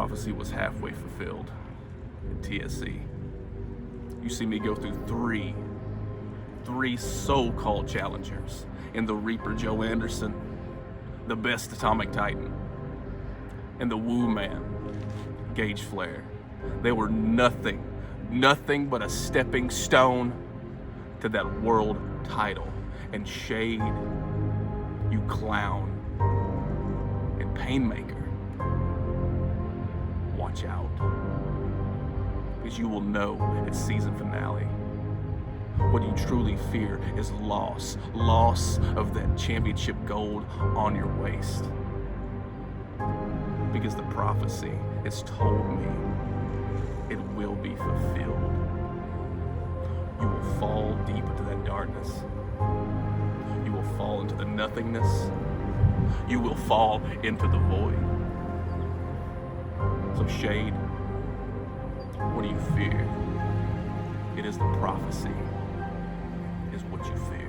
prophecy was halfway fulfilled in TSC. You see me go through three so-called challengers in the Reaper Joe Anderson, the best Atomic Titan, and the Woo Man, Gage Flair. They were nothing but a stepping stone to that world title. And Shade, you clown, and PainMaker, watch out, because you will know at season finale what you truly fear is loss of that championship gold on your waist. Because the prophecy has told me it will be fulfilled. You will fall deep into that darkness. You will fall into the nothingness. You will fall into the void. So Shade, what do you fear? It is the prophecy, is what you fear.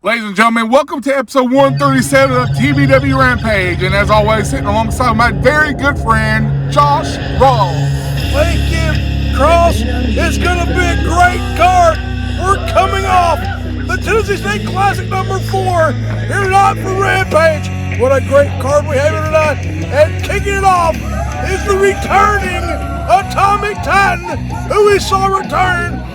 Ladies and gentlemen, welcome to episode 137 of TBW Rampage. And as always, sitting alongside my very good friend, Josh Rawls. Thank you, Cross. It's going to be a great card. We're coming off the Tennessee State Classic number 4 here tonight for Rampage. What a great card we have here tonight. And kicking it off is the returning Atomic Titan, who we saw return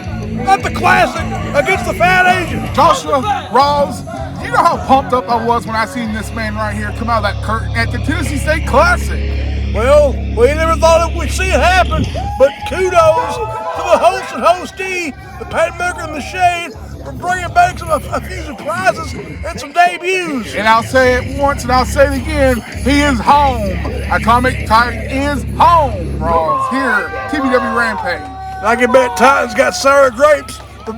at the Classic against the Fat Asian. Joshua Rawls, you know how pumped up I was when I seen this man right here come out of that curtain at the Tennessee State Classic. Well, we never thought we'd see it happen, but kudos to the host and hostee, the PainMaker and the Shade, for bringing back a few surprises and some debuts. And I'll say it once and I'll say it again, he is home. Atomic Titan is home, Rawls, here, TBW Rampage. And I can bet Titans got sour grapes for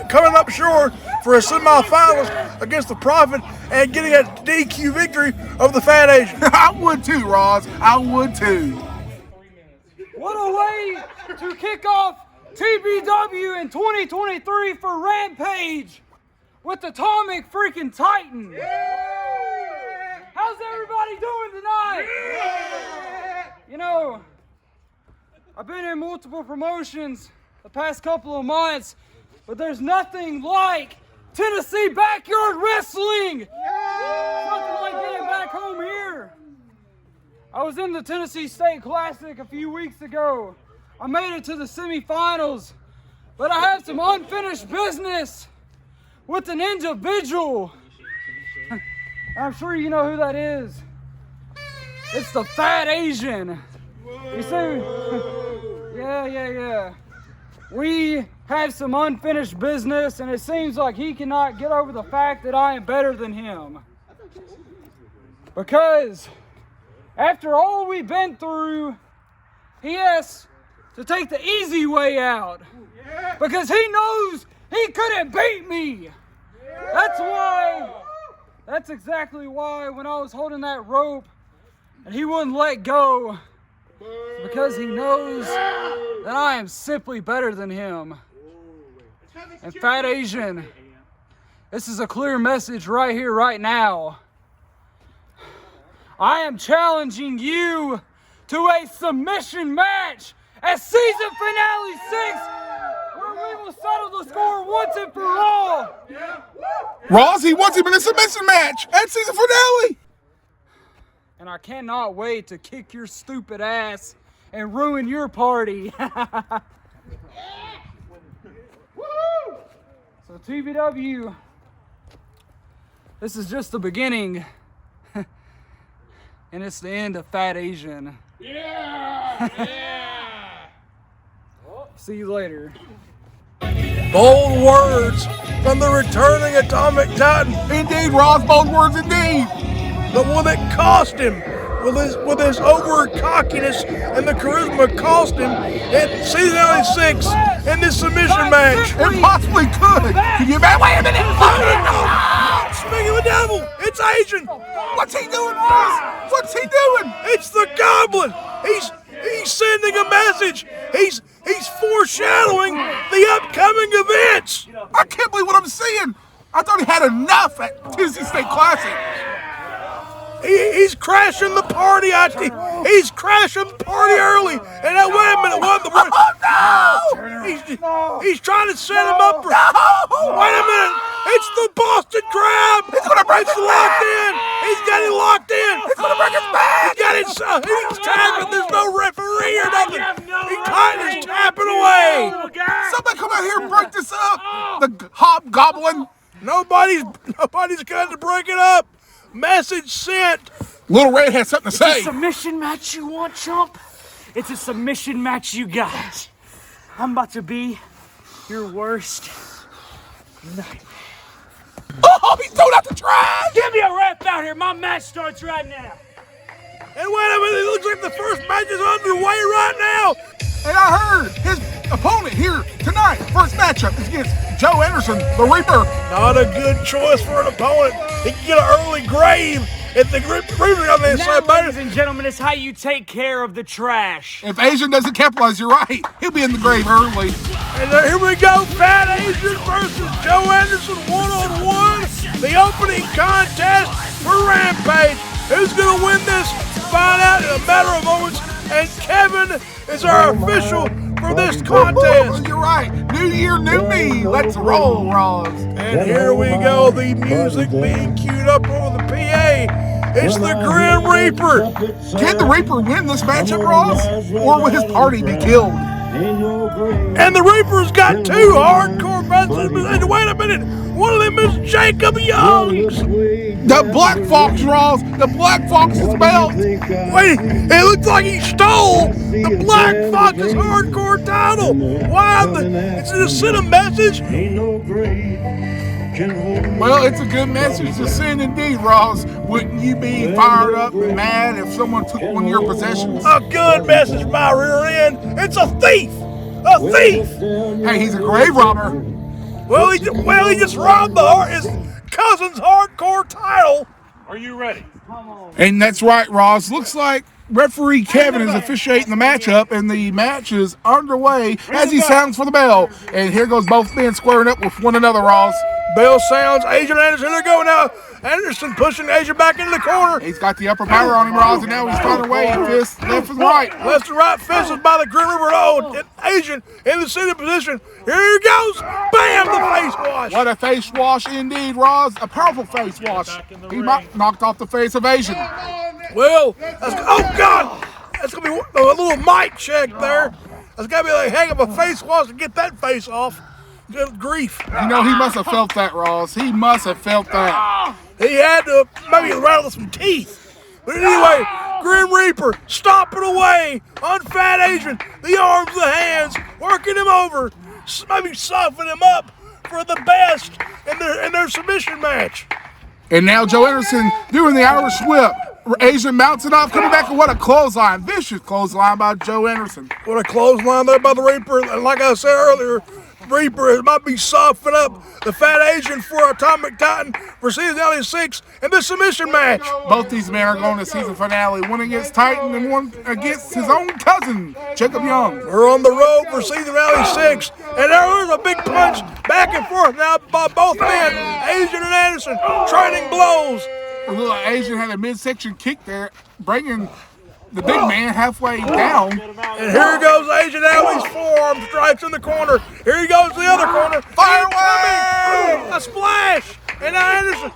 coming up short for a semifinals against the Prophet and getting a DQ victory over the Fat Asian. I would too, Ross. I would too. What a way to kick off TBW in 2023 for Rampage with Atomic freaking Titan. Yeah. How's everybody doing tonight? Yeah. You know, I've been in multiple promotions the past couple of months, but there's nothing like Tennessee backyard wrestling. Nothing like being back home here. I was in the Tennessee State Classic a few weeks ago. I made it to the semifinals, but I have some unfinished business with an individual. I'm sure you know who that is. It's the Fat Asian. You see? Yeah. We have some unfinished business, and it seems like he cannot get over the fact that I am better than him. Because after all we've been through, he has to take the easy way out. Because he knows he couldn't beat me. That's exactly why when I was holding that rope and he wouldn't let go, because he knows that I am simply better than him. And Fat Asian, this is a clear message right here, right now. I am challenging you to a submission match at season finale 6, where once and for all. Ross, he wants him in a submission match at season finale. And I cannot wait to kick your stupid ass and ruin your party. So TBW, this is just the beginning. And it's the end of Fat Asian. See you later. Bold words from the returning Atomic Titan. Indeed, Ross, bold words indeed. The one that cost him with his over cockiness and the charisma cost him at season 6 in this submission match. It possibly could. Can you imagine? Wait a minute. Speaking of the devil, it's Asian. What's he doing, Ross? What's he doing? It's the Goblin. He's sending a message. He's foreshadowing the upcoming events. I can't believe what I'm seeing. I thought he had enough at Tennessee State Classic. He's crashing the party. He's crashing the party early. And now, wait a minute. What the word? No! He's trying to set him up for. No! Wait a minute. It's the Boston Crab. He's gonna break It's his locked back. in. He's got it locked in. He's gonna break his back. He got it. He's tapping. There's no referee or nothing. He's tapping away. Somebody come out here and break this up. The hobgoblin. Nobody's got to break it up. Message sent. Little Red has something to say. Submission match you want, chump? It's a submission match you got. I'm about to be your worst nightmare. Oh, he's throwing out the trash. Give me a ref out here. My match starts right now. And wait a minute, it looks like the first match is underway right now. And I heard his opponent here tonight, first matchup, is against Joe Anderson, the Reaper. Not a good choice for an opponent. He can get an early grave if the Reaper on the Now, inside. ladies and gentlemen, it's how you take care of the trash. If Asian doesn't capitalize, you're right. He'll be in the grave early. And here we go, Fat Asian versus Joe Anderson one-on-one. The opening contest for Rampage. Who's going to win this? Find out in a matter of moments. And Kevin is our official for this contest. You're right. New year, new me. Let's roll, Ross. And here we go, the music being queued up over the PA. It's the Grim Reaper. Can the Reaper win this matchup, Ross? Or will his party be killed? And the Reaper's got two hardcore brothers. And wait a minute, one of them is Jacob Young's. The Black Fox, Ross. The Black Fox's belt. Wait, it looks like he stole the Black Fox's hardcore title. Why? It's just send a message. Well, it's a good message to send indeed, Ross. Wouldn't you be fired up and mad if someone took one of your possessions? A good message, my rear end. It's a thief. A thief. Hey, he's a grave robber. Well, he just robbed his cousin's hardcore title. Are you ready? And that's right, Ross. Looks like referee Kevin is officiating the matchup, and the match is underway as he sounds for the bell. And here goes both men squaring up with one another, Ross. Bell sounds. Asian Anderson, they're going now. Anderson pushing Asian back into the corner. He's got the upper power on him, Ross, and now he's finding a way. Fist left and right. Left and right fist is by the Grim Reaper. Oh, Asian in the center position. Here he goes. Bam, the face wash. What a face wash indeed, Ross. A powerful face wash. He knocked off the face of Asian. Well, oh, God. That's going to be a little mic check there. That's got to be like hang up a face wash to get that face off. Good grief. You know, he must have felt that, Ross. He must have felt that. He had to maybe rattle some teeth. But anyway, Grim Reaper stomping away on Fat Asian. The arms, the hands, working him over. Maybe softening him up for the best in their submission match. And now Joe Anderson doing the Irish whip. Asian mounts it off, coming back, and what a clothesline. Vicious clothesline by Joe Anderson. What a clothesline there by the Reaper. And like I said earlier, Reaper might be softening up the Fat Asian for Atomic Titan for season 6 in this submission match. Both these men are going to season finale, one against Titan and one against his own cousin, Jacob Young. We're on the road for season 6, and there's a big punch back and forth now by both men, Asian and Anderson, trading blows. A little Asian had a midsection kick there, bringing the big man halfway down. And here goes Asian out his forearm strikes in the corner. Here he goes to the other corner. Fire away! a splash. And now Anderson,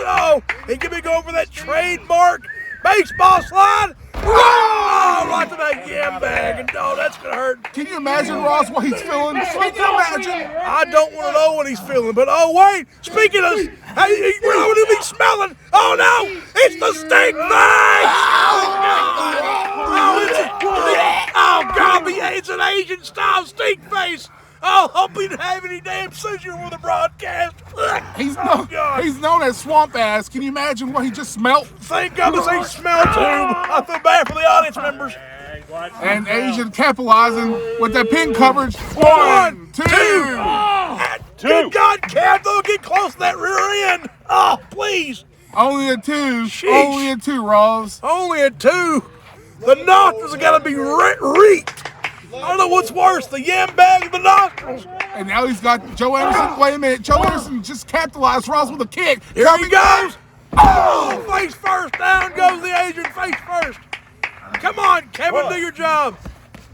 oh, he can be going for that trademark baseball slide. Oh, right to that yam bag. And oh, that's going to hurt. Can you imagine, Ross, what he's feeling? Can you imagine? I don't want to know what he's feeling, but oh, wait. Speaking of, hey, we're going to be smelling. Oh, no. It's the stink face. Oh, God, it's an Asian-style stink face. Oh, hope he didn't have any damn sushi for the broadcast. He's known as Swamp Ass. Can you imagine what he just smelt? Thank goodness he smelled tube. I feel bad for the audience members. And Asian capitalizing with that pin coverage. 1, 2. Two. Good God, Cab, they'll get close to that rear end. Oh, please. Only a 2. Sheesh. Only a 2, Ross. Only a 2. The nostrils have got to be reeked. I don't know what's worse, the yam bag or the nostrils. And now he's got Joe Anderson. Wait a minute. Joe Anderson just capitalized Ross with a kick. Here he goes. Oh, face first. Down goes the Asian, face first. Come on, Kevin, do your job.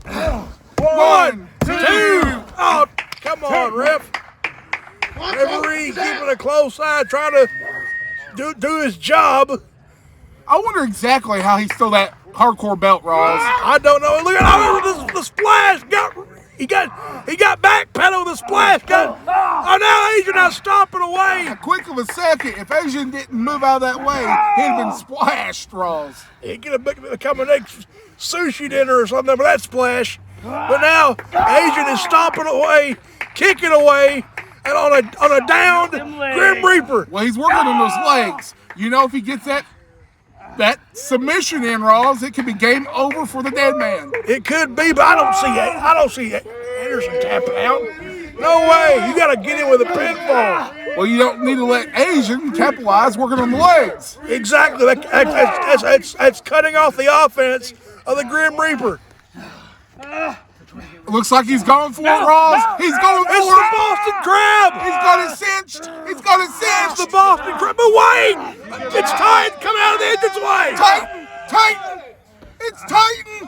1, 2. Oh, come on, ref. Referee keeping a close eye, trying to do his job. I wonder exactly how he stole that hardcore belt, Ross. I don't know. Look at the splash. He got back pedal with the splash. Oh, now Asian now stomping away. A quick of a second. If Asian didn't move out of that way, he'd have been splashed, Ross. He could have become a next sushi dinner or something with that splash. But now Asian is stomping away, kicking away, and on a downed Grim Reaper. Well, he's working on those legs. You know, if he gets that submission in, Ross, it could be game over for the dead man. It could be, but I don't see Anderson tapping out. No way. You got to get in with a pinfall. Well, you don't need to let Asian capitalize working on the legs. Exactly. That's cutting off the offense of the Grim Reaper. Looks like he's going for it, Ross. He's going for it. It's the Boston Crab. He's got it cinched. He's got it cinched. It's the Boston Crab. But wait. It's Titan coming out of the entranceway. Titan. It's Titan.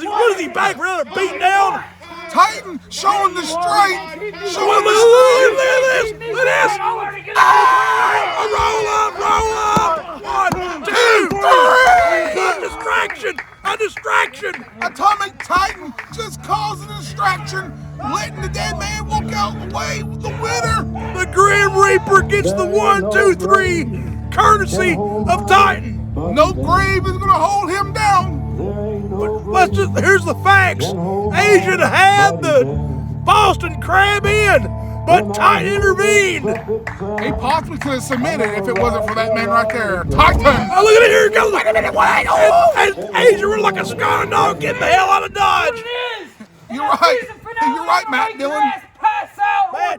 What is he back around and beating down? Titan showing the strength. Look at this. Roll up. 1, 2, 3. A distraction. Atomic Titan just causing a distraction, letting the dead man walk out the way with the winner. The Grim Reaper gets the 1, 2, 3 courtesy of Titan. No grave is gonna hold him down. Here's the facts. Asian had the Boston Crab in, but Titan intervened. He possibly could have submitted if it wasn't for that man right there. Titan! Oh, look at it, here it goes. Wait a minute, wait. And Asian were like a scar dog getting the hell out of Dodge. You're right. You're right, Matt Dillon. Pass out. Man,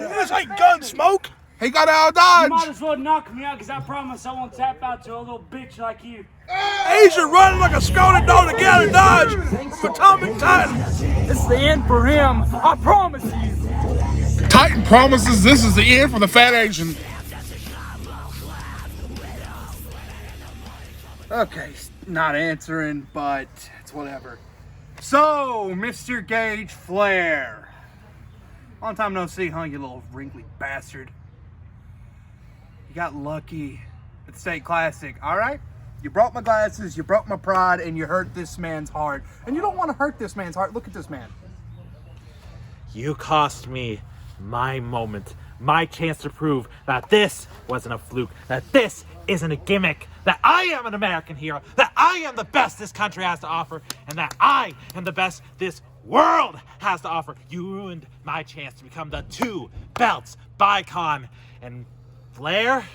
this ain't Gunsmoke. He got out of You might Dodge. as well knock me out, because I promise I won't tap out to a little bitch like you. Asian running like a scolded dog to get out of Dodge. Atomic Titan. It's the end for him. I promise you. Titan promises this is the end for the fat Asian. Okay, not answering, but it's whatever. So, Mr. Gage Flair. Long time no see, huh, you little wrinkly bastard. You got lucky at the State Classic, all right? You broke my glasses, you broke my pride, and you hurt this man's heart. And you don't want to hurt this man's heart. Look at this man. You cost me my moment, my chance to prove that this wasn't a fluke, that this isn't a gimmick, that I am an American hero, that I am the best this country has to offer, and that I am the best this world has to offer. You ruined my chance to become the 2 belts Bicon. And Flair,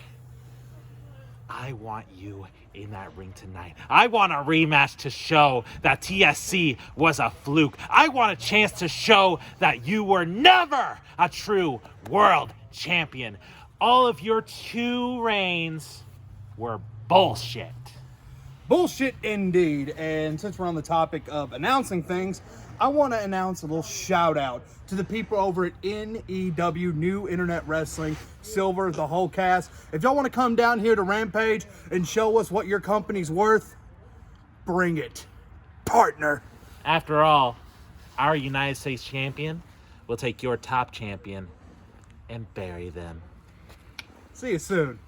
I want you in that ring tonight. I want a rematch to show that TSC was a fluke. I want a chance to show that you were never a true world champion. All of your 2 reigns were bullshit. Bullshit indeed. And since we're on the topic of announcing things, I want to announce a little shout out to the people over at NEW, New Internet Wrestling, Silver, the whole cast. If y'all want to come down here to Rampage and show us what your company's worth, bring it, partner. After all, our United States champion will take your top champion and bury them. See you soon.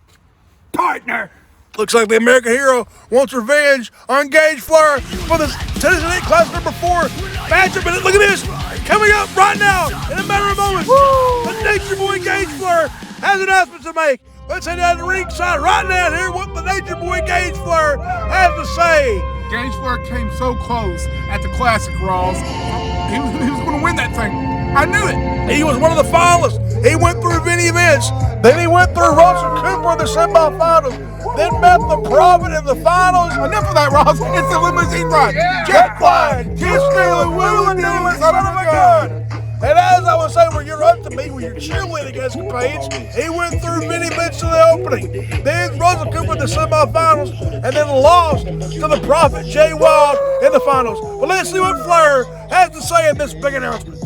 Partner. Looks like the American Hero wants revenge on Gage Flair for the Tennessee Class number 4 matchup. And look at this, coming up right now in a matter of moments. The Nature Boy Gage Flair has announcements to make. Let's head down to the ringside right now and hear what the Nature Boy Gage Flair has to say. Gage Flair came so close at the Classic Raws. He was going to win that thing. I knew it. He was one of the finalists. He went through Vinny Vince. Then he went through Russell Cooper in the semifinals. Then met the Prophet in the finals. Enough of that, Ross. It's the limousine ride. Jet flying, kiss stealing, wheeling dealing, son of a gun. And as I was saying, when you're up to me with your cheerleading escapades, he went through Vinny Vince to the opening. Then Russell Cooper in the semifinals, and then lost to the Prophet Jay Wylde in the finals. But let's see what Flair has to say in this big announcement.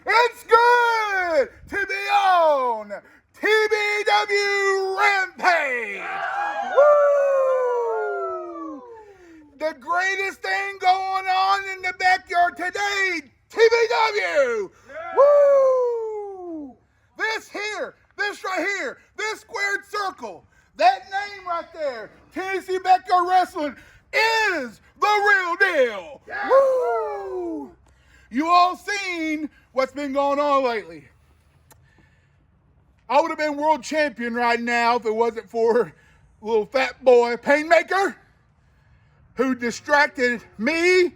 It's good to be on TBW Rampage. Woo! The greatest thing going on in the backyard today, TBW. Woo! This right here, this squared circle, that name right there, Tennessee Backyard Wrestling, is the real deal. Woo! You all seen what's been going on lately. I would have been world champion right now if it wasn't for little fat boy PainMaker, who distracted me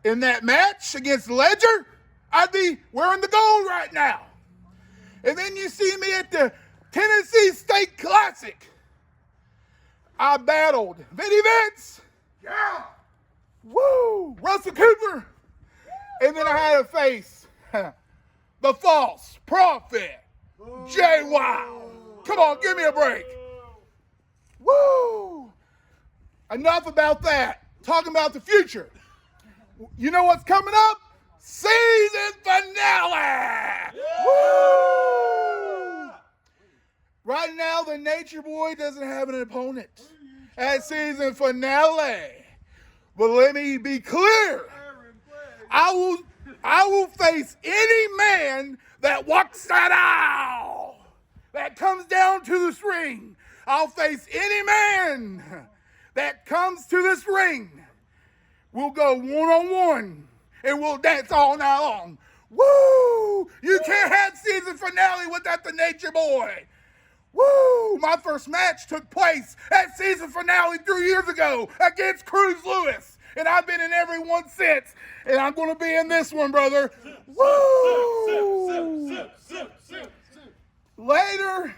in that match against Ledger. I'd be wearing the gold right now. And then you see me at the Tennessee State Classic. I battled Vinny Vince. Yeah. Woo! Russell Cooper. And then I had to face the false prophet, Jay Wylde. Come on, give me a break. Woo! Enough about that. Talking about the future. You know what's coming up? Season finale! Woo! Right now, the Nature Boy doesn't have an opponent at season finale. But let me be clear. I will face any man that walks that aisle, that comes down to this ring. I'll face any man that comes to this ring. We'll go one-on-one, and we'll dance all night long. Woo! You can't have season finale without the Nature Boy. Woo! My first match took place at season finale 3 years ago against Cruz Lewis. And I've been in every one since. And I'm going to be in this one, brother. Woo! Later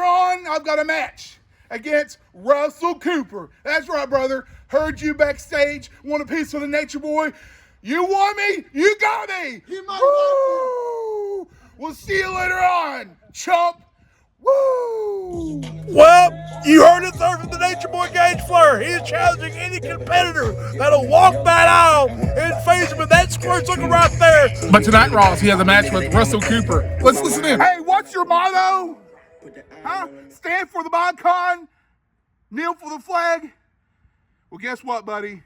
on, I've got a match against Russell Cooper. That's right, brother. Heard you backstage. Want a piece of the Nature Boy? You want me? You got me. Woo! We'll see you later on, chump. Woo! Well, you heard it there from the Nature Boy Gage Flair. He is challenging any competitor that'll walk that aisle and face him in that square circle right there. But tonight, Ross, he has a match with Russell Cooper. Let's listen in. Hey, what's your motto? Huh? Stand for the icon, kneel for the flag. Well, guess what, buddy?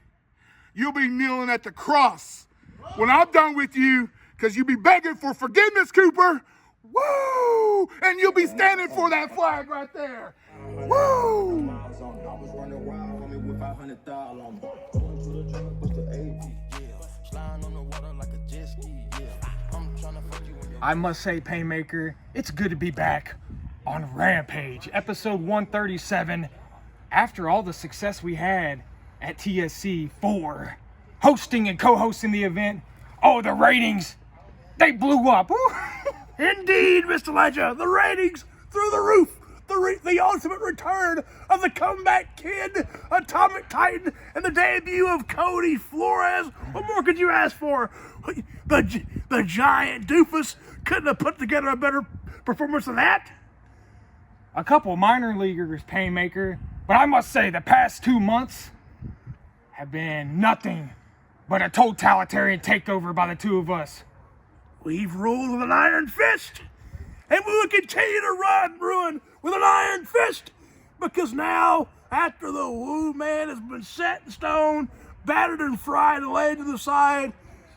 You'll be kneeling at the cross when I'm done with you, because you'll be begging for forgiveness, Cooper. Woo! And you'll be standing for that flag right there. Woo! I must say, PainMaker, it's good to be back on Rampage, episode 137. After all the success we had at TSC IV, hosting and co-hosting the event, oh, the ratings, they blew up. Indeed, Mr. Ledger, the ratings through the roof. The ultimate return of the comeback kid, Atomic Titan, and the debut of Cody Flores. What more could you ask for? The giant doofus couldn't have put together a better performance than that. A couple minor leaguers, PainMaker, but I must say the past 2 months have been nothing but a totalitarian takeover by the two of us. We've ruled with an iron fist, and we will continue to ruin with an iron fist, because now, after the Woo Man has been set in stone, battered and fried and laid to the side,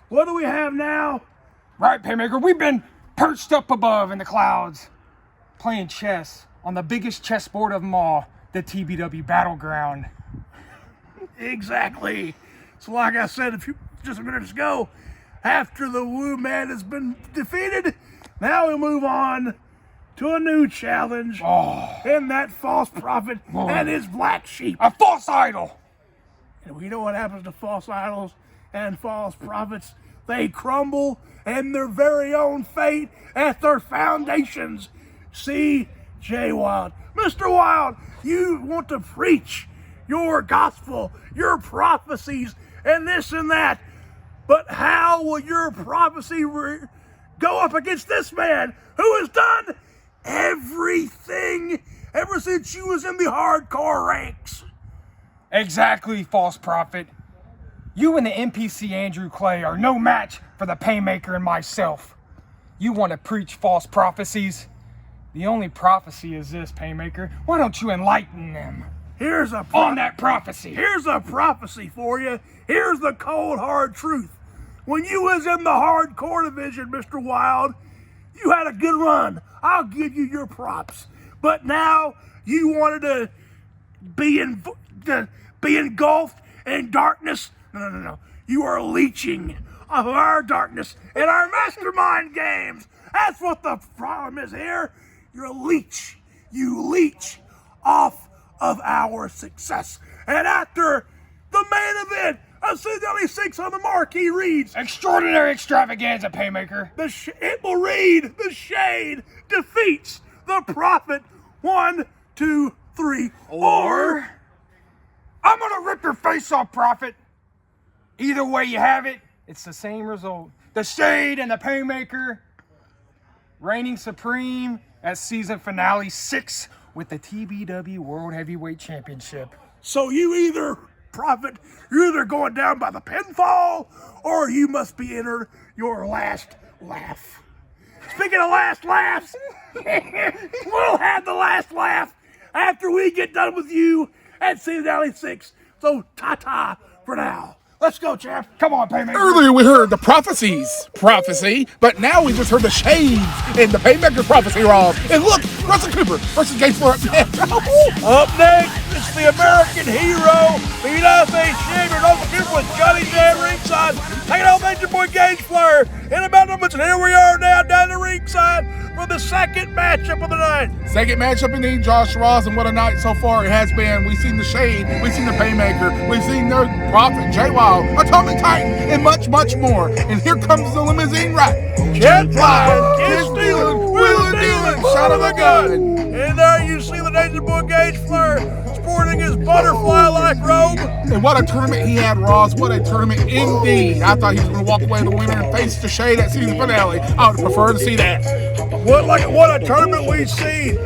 what do we have now? Right, PainMaker, we've been perched up above in the clouds, playing chess on the biggest chessboard of them all, the TBW Battleground. Exactly. So like I said just a minute ago, after the Woo Man has been defeated, now we move on to a new challenge. And that false prophet and his black sheep. A false idol. And we know what happens to false idols and false prophets. They crumble and their very own fate at their foundations. See, J. Wylde. Mr. Wylde, you want to preach your gospel, your prophecies, and this and that. But how will your prophecy go up against this man who has done everything ever since you was in the hardcore ranks? Exactly, false prophet. You and the NPC Andrew Clay are no match for the PainMaker and myself. You want to preach false prophecies? The only prophecy is this, PainMaker. Why don't you enlighten them on that prophecy? Here's a prophecy for you. Here's the cold, hard truth. When you was in the hardcore division, Mr. Wylde, you had a good run. I'll give you your props. But now you wanted to be engulfed in darkness. No. You are leeching of our darkness and our mastermind games. That's what the problem is here. You're a leech. You leech off of our success. And after the main event of CW6 on the marquee reads, extraordinary extravaganza, PainMaker. It will read, the shade defeats the prophet 1, 2, 3, or I'm gonna rip your face off, prophet. Either way you have it, it's the same result. The shade and the PainMaker reigning supreme at season finale 6 with the TBW World Heavyweight Championship. So you either, prophet, you're either going down by the pinfall, or you must be entered your last laugh. Speaking of last laughs, we'll have the last laugh after we get done with you at season finale 6. So ta-ta for now. Let's go, champ. Come on, PainMaker. Earlier we heard the prophecy, but now we just heard the shades in the PainMaker prophecy raw. And look, Russell Cooper versus Gage Flair up next. Up next, it's the American hero, the United States champion, Russell Cooper with Johnny J at ringside, taking on Major Boy Gage Flair. In about no minutes, and here we are now down the ringside for the second matchup of the night. Second matchup indeed, Josh Ross, and what a night so far it has been. We've seen the Shade, we've seen the PainMaker, we've seen the Prophet, J. Wylde, Atomic Titan, and much, much more. And here comes the limousine ride. Jet flying, kid stealing, wheeling dealing, son of a gun. And there you see the Nature Boy Gage Flair sporting his butterfly-like robe. And what a tournament he had, Ross. What a tournament indeed. I thought he was going to walk away the winner and face the Shade at season finale. I would prefer to see that. What a tournament we see.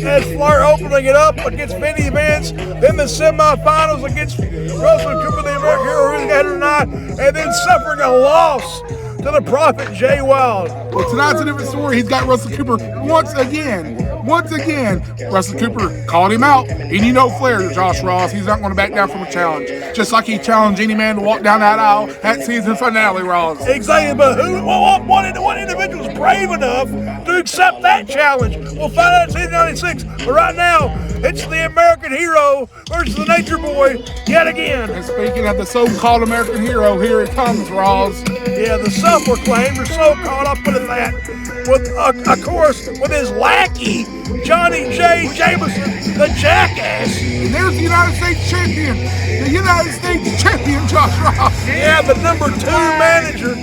As Flair opening it up against Vinny Vance, then the semifinals against Russell Cooper, the American hero, who's got tonight, and then suffering a loss to the Prophet J. Wylde. Well, tonight's a different story. He's got Russell Cooper once again. Russell Cooper called him out. And you know Flair, Josh Ross, he's not going to back down from a challenge. Just like he challenged any man to walk down that aisle at season finale, Ross. Exactly, but what individual is brave enough to accept that challenge? We'll find out in season 96. But right now, it's the American hero versus the Nature Boy yet again. And speaking of the so-called American hero, here it comes, Ross. Yeah, the self-proclaimed or so-called, I'll put it that. With, of course, with his lackey, Johnny J. Jameson, the jackass. And there's the United States champion. The United States champion, Josh Ross. Yeah, the number two manager,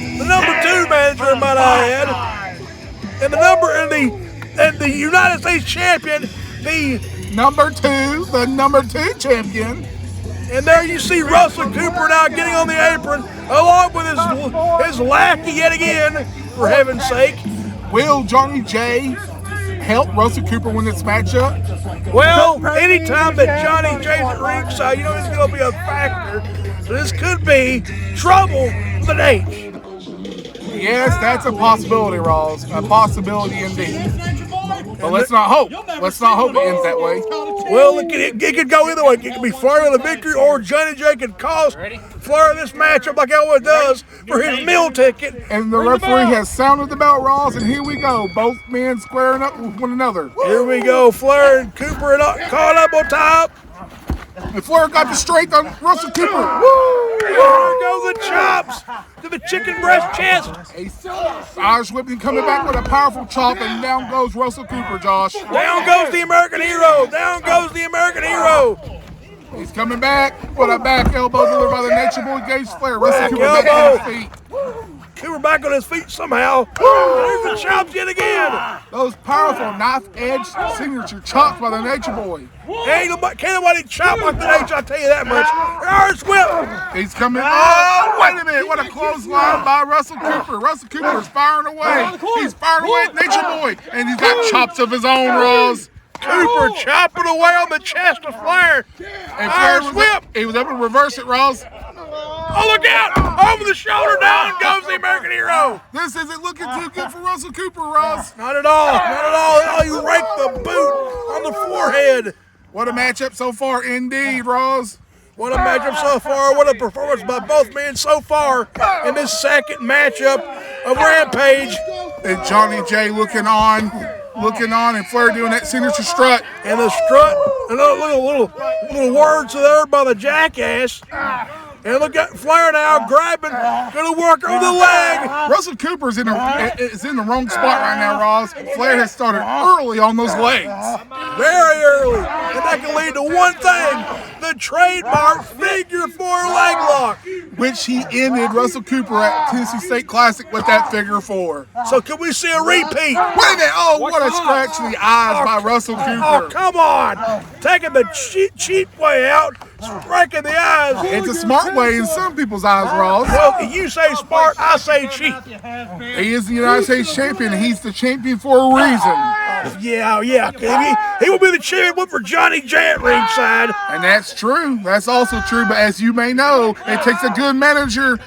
might I add. And the United States champion, the number two champion. And there you see Russell Cooper now getting on the apron, along with his lackey yet again, for heaven's sake. Will Johnny J help Russell Cooper win this matchup? Well, anytime that Johnny J's at ringside, you know it's going to be a factor. So this could be trouble with an H. Yes, that's a possibility, Ross. A possibility indeed. But let's not hope. Let's not hope it ends that way. Well, it could go either way. It could be Flair with a victory, or Johnny J could cause Flair this matchup like he always does for his meal ticket. And the referee has sounded the bell, Ross, and here we go. Both men squaring up with one another. Here we go. Flair and Cooper caught up on top. And Flair got the strength on Russell Cooper. Woo! There goes the chops to the chicken breast chest. Irish whipping coming back with a powerful chop, and down goes Russell Cooper, Josh. Down goes the American Hero. Down goes the American Hero. He's coming back with a back elbow delivered by the Nature Boy Gage Flair. Russell Cooper back on his feet. Cooper back on his feet somehow. There's the chops yet again. Those powerful knife-edge signature chops by the Nature Boy. Can't nobody chop like the Nature, I'll tell you that much. Irish whip. He's coming. Oh, wait a minute. What a clothesline by Russell Cooper. Russell Cooper is firing away. He's firing away at Nature Boy. And he's got chops of his own, Ross. Cooper chopping away on the chest of Flair. And Irish whip. He was able to reverse it, Ross. Oh, look out! Over the shoulder, down goes the American Hero. This isn't looking too good for Russell Cooper, Ross. Not at all. Not at all. Oh, you rake the boot on the forehead. What a matchup so far, indeed, Ross. What a matchup so far. What a performance by both men so far in this second matchup of Rampage. And Johnny J looking on, and Flair doing that signature strut. And the strut, and little words there by the jackass. And look at Flair now grabbing, gonna work on the leg. Russell Cooper's in the wrong spot right now, Ross. Flair has started early on those legs. Very early. And that can lead to one thing, the trademark figure 4 leg lock. Which he ended Russell Cooper at Tennessee State Classic with that figure 4. So can we see a repeat? Wait a minute. Oh, what a scratch to the eyes by Russell Cooper. Oh, come on. Taking the cheap way out, striking the eyes. It's a smart way in some people's eyes, Ross. Well, you say smart, I say cheap. He is the United States champion. He's the champion for a reason. Yeah. He will be the champion for Johnny J at ringside. And that's true. That's also true. But as you may know, it takes a good manager.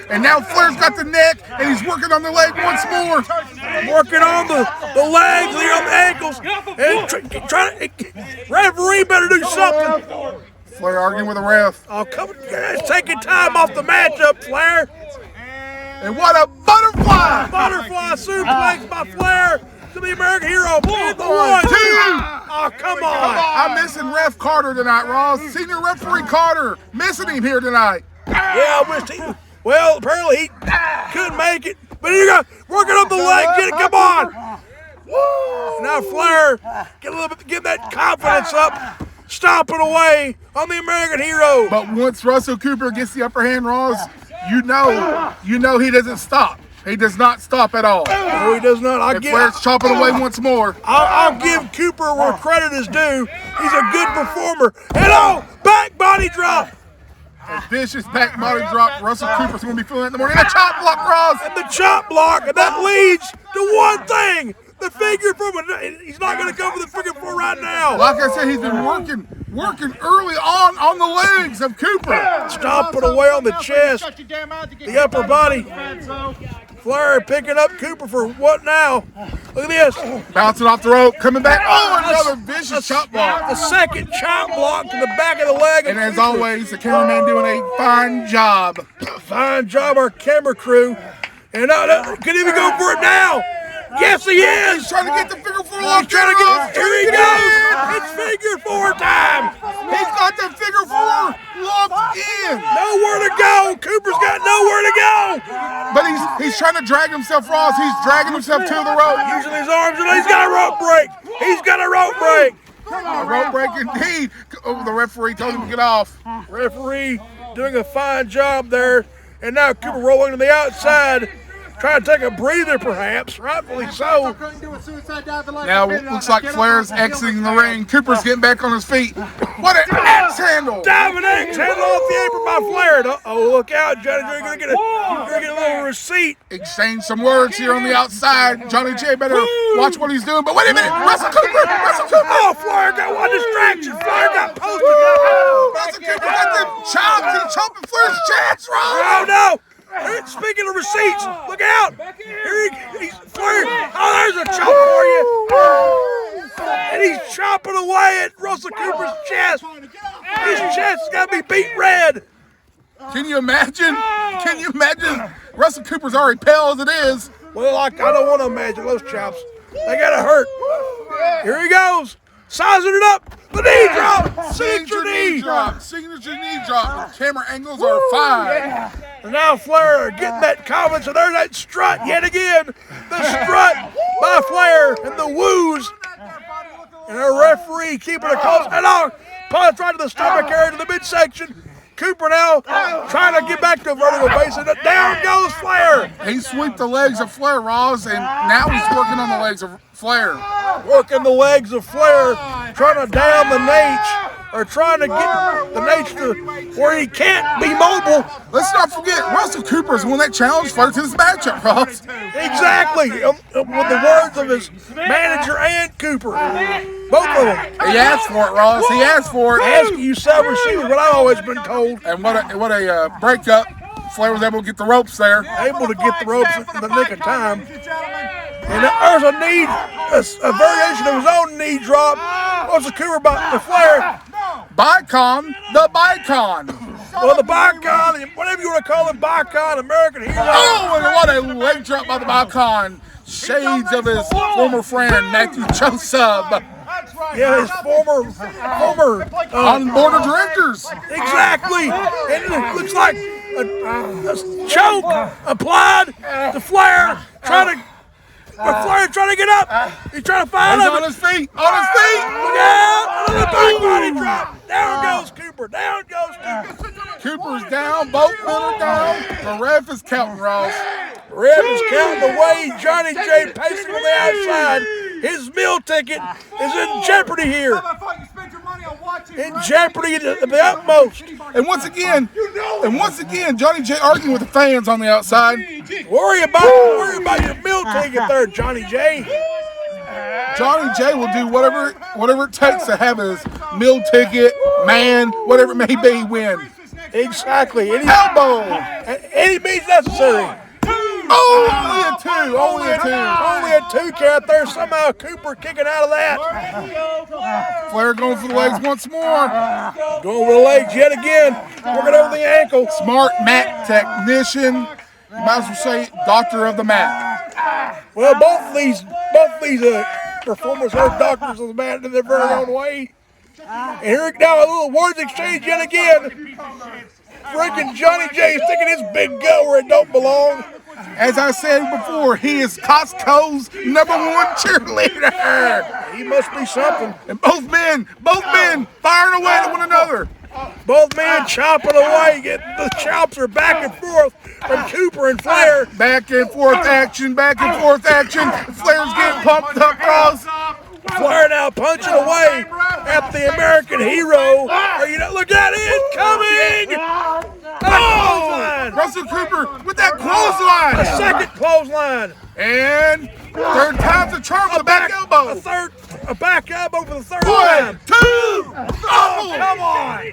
And now Flair's got the neck, and he's working on the leg once more. Working on the legs, on the ankles. And trying to, referee better do something. Flair arguing with the ref. Oh, come on. It's taking time off the matchup, Flair. And what a butterfly! Butterfly suplex by Flair to the American Hero. Put the 1, 2. Oh, come on. I'm missing Ref Carter tonight, Ross. Senior referee Carter. Missing him here tonight. Yeah, I wish he. Well, apparently he couldn't make it. But you got working on the leg. Get it. Come on. Woo! Now Flair get that confidence up. Stomping away on the American Hero. But once Russell Cooper gets the upper hand, Ross, you know he doesn't stop. He does not stop at all. No, he does not. Flair's chopping away once more. I'll give Cooper where credit is due. He's a good performer. And back body drop. A vicious back body drop. Russell Cooper's going to be feeling it in the morning. And a chop block, Ross. And the chop block. And that leads to one thing. The figure 4. He's not going to go for the figure 4 right now. Like I said, he's been working early on the legs of Cooper. Stomping away on the chest, the upper body. Flair picking up Cooper for what now? Look at this. Bouncing off the rope, coming back. Oh, another vicious chop block. The second chop block to the back of the leg. And as always, the cameraman doing a fine job. Fine job, our camera crew. And could even go for it now. Yes, he is. He's trying to get the figure 4 locked. Here he goes. It's figure 4 time. He's got the figure 4 locked in. Nowhere to go. Cooper's got nowhere to go. But he's trying to drag himself, Ross. He's dragging himself to the rope. Using his arms, and he's got a rope break. He's got a rope break. A rope break indeed. Oh, the referee told him to get off. Referee doing a fine job there. And now Cooper rolling to the outside. Trying to take a breather, perhaps. Rightfully so. Now it looks like Flair's exiting the ring. Cooper's getting back on his feet. What an axe handle! Diving axe handle off the apron by Flair. Oh, look out, Johnny J. You're gonna get a little receipt. Exchange some words here on the outside. Johnny J better watch what he's doing. But wait a minute, Russell Cooper! Oh, Flair got one distraction. Flair got posted. Russell Cooper got them chops. He's chopping Flair's chest, Ross. Oh no! Speaking of receipts, look out! He's Flair. Oh, there's a chop for you. And he's chopping away at Russell Cooper's chest. His chest has got to be beat red. Can you imagine? Can you imagine? Russell Cooper's already pale as it is. Well, I don't want to imagine those chops. They gotta hurt. Here he goes. Sizing it up. The knee drop. Signature knee drop. Signature knee drop. The camera angles are fine. And now Flair getting that comment. So there's that strut yet again. The strut by Flair and the woos. And our referee keeping it close. And punch right to the stomach area to the midsection. Cooper now trying to get back to a vertical base, and down goes Flair. He swept the legs of Flair, Ross, and now he's working on the legs of Flair. Working the legs of Flair, trying to down the Nate, or trying to get the Nate to where he can't be mobile. Let's not forget, Russell Cooper's won that challenge Flair to this matchup, Ross. Exactly, with the words of his manager and Cooper. Both of them. He asked for it, Ross. He asked for it. Ask you several shoes, what I've always been told. And what a breakup. Flair was able to get the ropes there. Able to get the ropes in the nick of time. And there's a variation of his own knee drop. What's the Cooper about the Flair? Bicon, the Bicon. Well, the Bicon, whatever you want to call him, Bicon, American hero. Oh, and what a leg drop by the Bicon. Shades of his former friend, Matthew Joseph. Yeah, his former on board of directors. Exactly. And it looks like a choke applied to Flair, trying to get up. He's trying to find him. He's on his feet. On his feet. Look out. Another back body drop. Down goes Cooper. Down goes Cooper. Cooper's down. Both men are down. The ref is counting, Ross. Ref is counting away. Johnny J pacing on the outside. His meal ticket is in jeopardy here. In jeopardy at the utmost. And once again, Johnny J arguing with the fans on the outside. Worry about your meal ticket there, Johnny J. Johnny J will do whatever it takes to have his meal ticket, whatever it may be, win. Exactly. Elbow. Any means necessary. Only a two. Only a two count there. Somehow Cooper kicking out of that. Flair going for the legs once more. Going for the legs yet again. Working over the ankle. Smart mat technician. You might as well say doctor of the mat. Well, both these performers are doctors of the mat in their very own way. And here now a little words exchange yet again. Freaking Johnny J sticking his big gut where it don't belong. As I said before, he is Costco's #1 cheerleader. He must be something. And both men firing away at one another. Both men chopping away. The chops are back and forth from Cooper and Flair. Back and forth action. Flair's getting pumped up, Ross. Flair now punching away at the American hero. Look at it coming! Russell Cooper with that clothesline. A second clothesline. And third time's a charm with a back elbow. A back elbow for the third 1, time. 2. Oh, come on.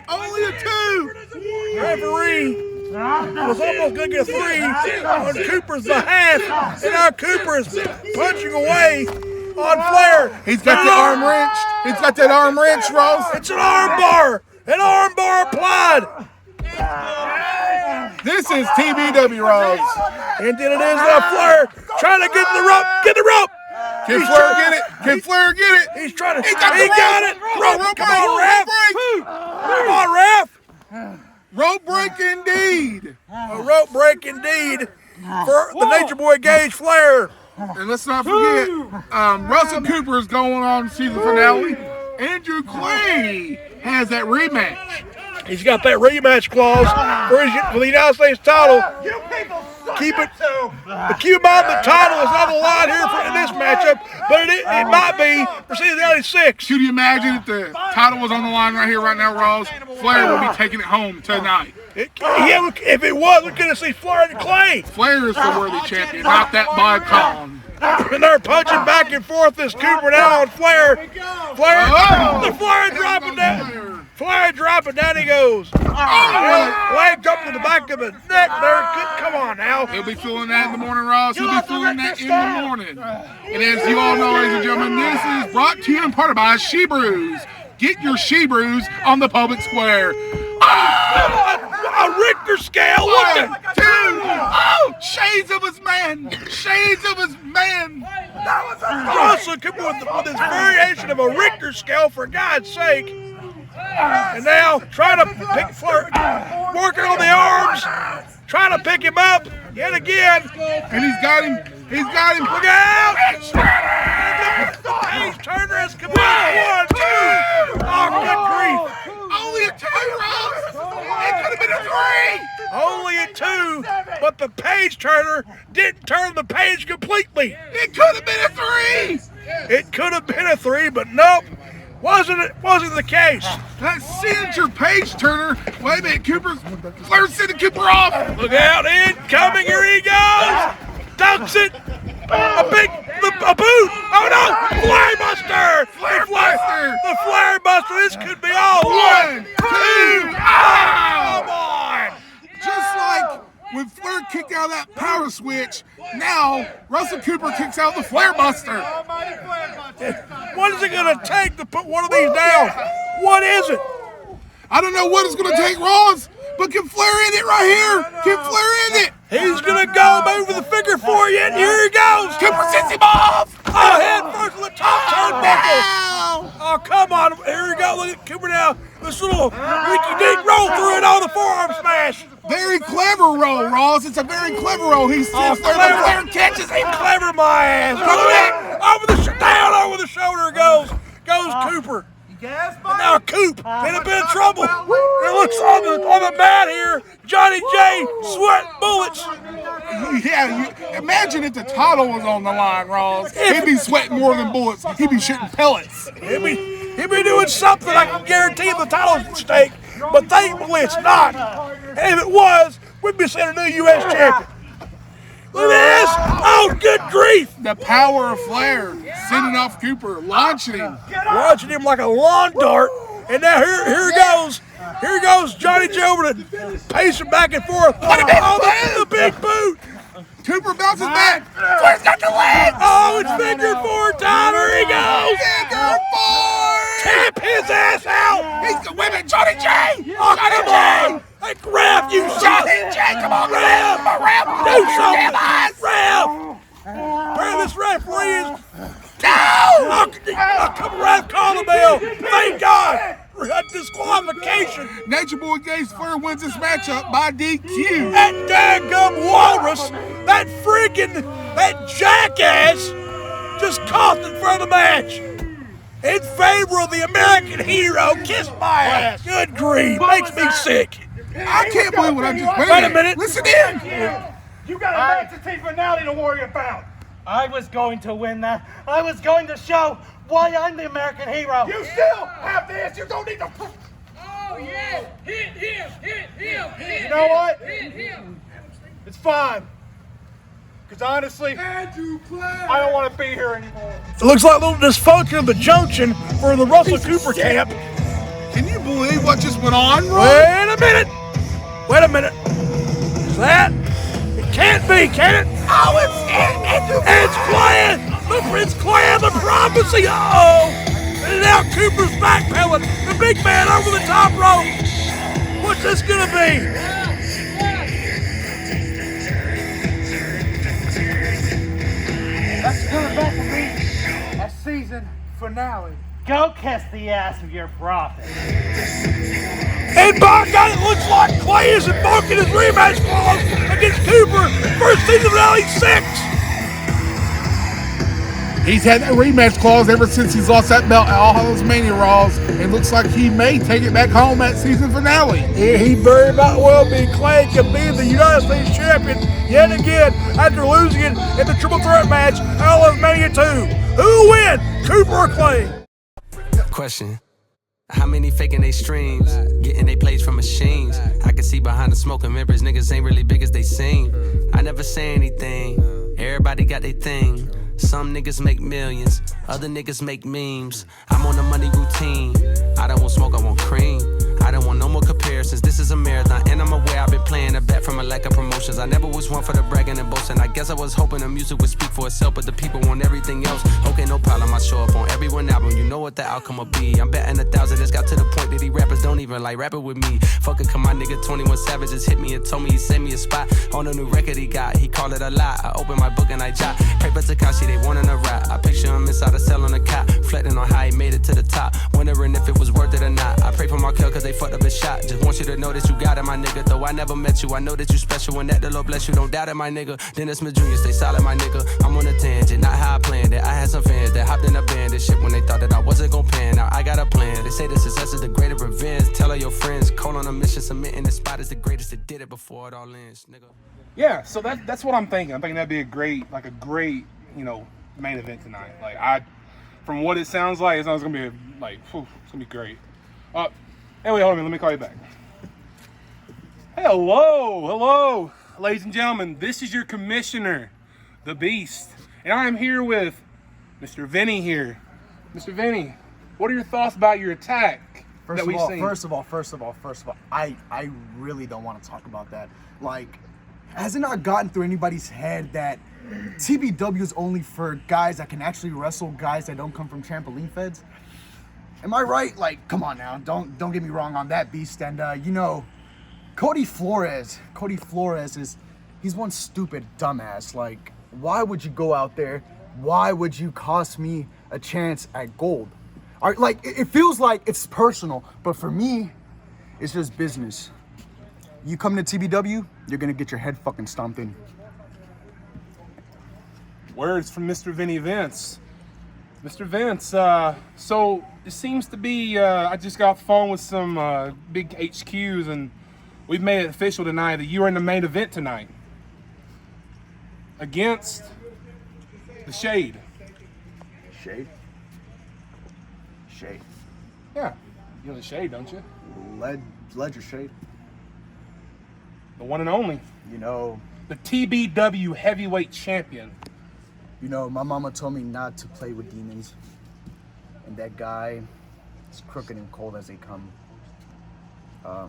Only a 2. Referee was almost going to get a 3 on Cooper's behalf. And now Cooper is punching away on Flair. He's got the arm wrenched. He's got that arm wrench, Ross. It's an arm bar. An arm bar applied. This is TBW, Ross. And then it is Flair trying to get the rope. Get the rope. Can Flair get it? Can Flair get it? He's trying to. He got it. Rope. Come on, ref. Come on, ref. Rope break indeed. A rope break indeed for the Nature Boy Gage Flair. And let's not forget, Russell Cooper is going on season finale. Andrew Clay has that rematch. He's got that rematch clause for the United States title. But keep in mind the title is not on the line here in this matchup, but it might be for season 96. Could you imagine if the title was on the line right here, right now, Ross? Flair will be taking it home tonight. If it was, we could have seen Flair and Clay. Flair is the worthy champion, not that Bicon. And they're punching back and forth as Cooper now on Flair. The Flair dropping down. Flair dropping down he goes. Leg up to the back of the neck there. Come on now. He'll be feeling that in the morning, Ross. He'll be feeling that in the morning. And as you all know, ladies and gentlemen, this is brought to you in part by She Brews. Get your She Brews on the public square. a Richter scale. Look One, at two. Oh, shades of his man. Shades of his man. Russell Cooper with his variation of a Richter scale, for God's sake. And now trying to pick Flair, working on the arms, trying to pick him up yet again. And he's got him. He's got him. Look out! Page Turner has committed 1, 2. Oh, good grief. Only a 2, Ross. It could have been a 3. Only a 2, but the Page Turner didn't turn the page completely. It could have been a 3. It could have been a 3, but nope. Wasn't the case. That signature Page Turner. Wait a minute, Cooper. Flair's sending Cooper off. Look out, incoming, here he goes. Dunks it. A boot. Oh no, Flair Buster. Flair Buster. The Flair Buster. This could be all 1, 2. Come on. Just like when Flair kicked out of that power switch, now Russell Cooper kicks out the Flair Buster. What is it going to take to put one of these down? What is it? I don't know what it's going to take, Ross, but can Flair end it right here? Can Flair end it? He's going to go over the figure 4 yet. Here he goes. Cooper sends him off. Oh, head first with the top turnbuckle. Oh, come on. Here we go. Look at Cooper now. This little rinky-dink roll through it on the forearm smash. Very clever roll, Ross. It's a very clever roll. He sits there, but Flair catches him. Clever, my ass. Down over the shoulder goes Cooper. And now Coop in a bit of trouble. It looks on the mat here. Johnny J sweat bullets. Yeah, imagine if the title was on the line, Ross. He'd be sweating more than bullets. He'd be shooting pellets. He'd be doing something I can guarantee the title's at stake. But thankfully it's not. And if it was, we'd be seeing a new U.S. champion. Look at this! Oh, good grief! The power of Flair sending off Cooper, launching him. Launching him like a lawn dart. And now here he goes. Here goes Johnny J over to pace him back and forth. The big boot. Cooper bounces back. Flair's got the legs. Oh, it's figure 4 time. Here he goes. Figure 4. Tap his ass out. He's the women, Johnny J. Oh, Johnny come on. J. Hey, Raph, you Johnny J, come on, Raph. Do something. Raph. Where this referee is. No. Oh, come Raph, call the bell. Thank God. A disqualification. Nature Boy Gage Flair wins this matchup by DQ. That daggum walrus, that jackass, just coughed in front of the match. In favor of the American hero, kiss my ass. Good grief, makes me sick. I can't believe what I just heard. Wait a minute. Listen in. You got a match to take finale to worry about. I was going to win that. I was going to show why I'm the American hero. You still have this. You don't need to. Oh, yeah. Hit him. You know what? Hit him. It's fine. Because honestly, I don't want to be here anymore. It looks like a little dysfunction of the junction for the Russell Cooper camp. Can you believe what just went on, Ron? Wait a minute. Is that? It can't be, can it? Oh, it's Clan. It's Clan, the prophecy. Uh-oh. And now Cooper's backpedaling. The big man over the top rope. What's this going to be? That's coming back to be a season finale. Go kiss the ass of your prophet. And by God, it looks like Clay is invoking his rematch clause against Cooper for season finale 6. He's had that rematch clause ever since he's lost that belt at all those Mania Raws. It looks like he may take it back home at season finale. He very about well be. Clay can be the United States champion yet again after losing it in the triple threat match out of Mania 2. Who will win, Cooper or Clay? Question. How many faking they streams? Getting they plays from machines. I can see behind the smoke and mirrors, niggas ain't really big as they seem. I never say anything. Everybody got their thing. Some niggas make millions, other niggas make memes. I'm on a money routine. I don't want smoke, I want cream. I don't want no more comparisons, this is a marathon. And I'm aware I've been playing a bet from a lack of promotions. I never was one for the bragging and boasting. I guess I was hoping the music would speak for itself, but the people want everything else. Okay, no problem, I show up on every one album. You know what the outcome will be. I'm betting 1,000. It's got to the point that these rappers don't even like rapping with me. Fuck it, come my nigga 21 Savage just hit me and told me he sent me a spot on a new record he got. He called it a lie. I opened my book and I jot. Paper Takashi, they wanting a rap. I picture him inside a cell on a cot, reflecting on how he made it to the top, wondering if it was worth it or not. I pray for Markel cause they fucked up his shot. Just want you to know that you got it, my nigga. Though I never met you, I know that you special and that the Lord bless you. Don't doubt it, my nigga. Dennis Smith Jr., stay solid, my nigga. I'm on a tangent, not how I planned it. I had some fans that hopped in a band and shit when they thought that I wasn't gon' pan. Now I got a plan. They say the success is the greatest revenge. Tell all your friends, call on a mission, submitting the spot is the greatest that did it before it all ends, nigga. Yeah, so that's what I'm thinking. I'm thinking that'd be a great, you know, main event tonight. Like from what it sounds like, it's gonna be it's gonna be great. Anyway, hold on, let me call you back. Hey, hello, ladies and gentlemen. This is your commissioner, the Beast, and I am here with Mr. Vinny here. Mr. Vinny, what are your thoughts about your attack that we've seen? First of all, I really don't want to talk about that. Like, has it not gotten through anybody's head that TBW is only for guys that can actually wrestle guys that don't come from trampoline feds? Am I right? Like, come on now, don't get me wrong on that, Beast. And you know, Cody Flores he's one stupid dumbass. Like, why would you go out there? Why would you cost me a chance at gold? Like, it feels like it's personal, but for me, it's just business. You come to TBW, you're gonna get your head fucking stomped in. Words from Mr. Vinny Vince. Mr. Vince, so it seems to be, I just got off the phone with some big HQs, and we've made it official tonight that you are in the main event tonight against the Shade. Shade? Yeah, you know the Shade, don't you? Ledger Shade. The one and only. You know, the TBW Heavyweight Champion. You know, my mama told me not to play with demons. And that guy is crooked and cold as they come. I'll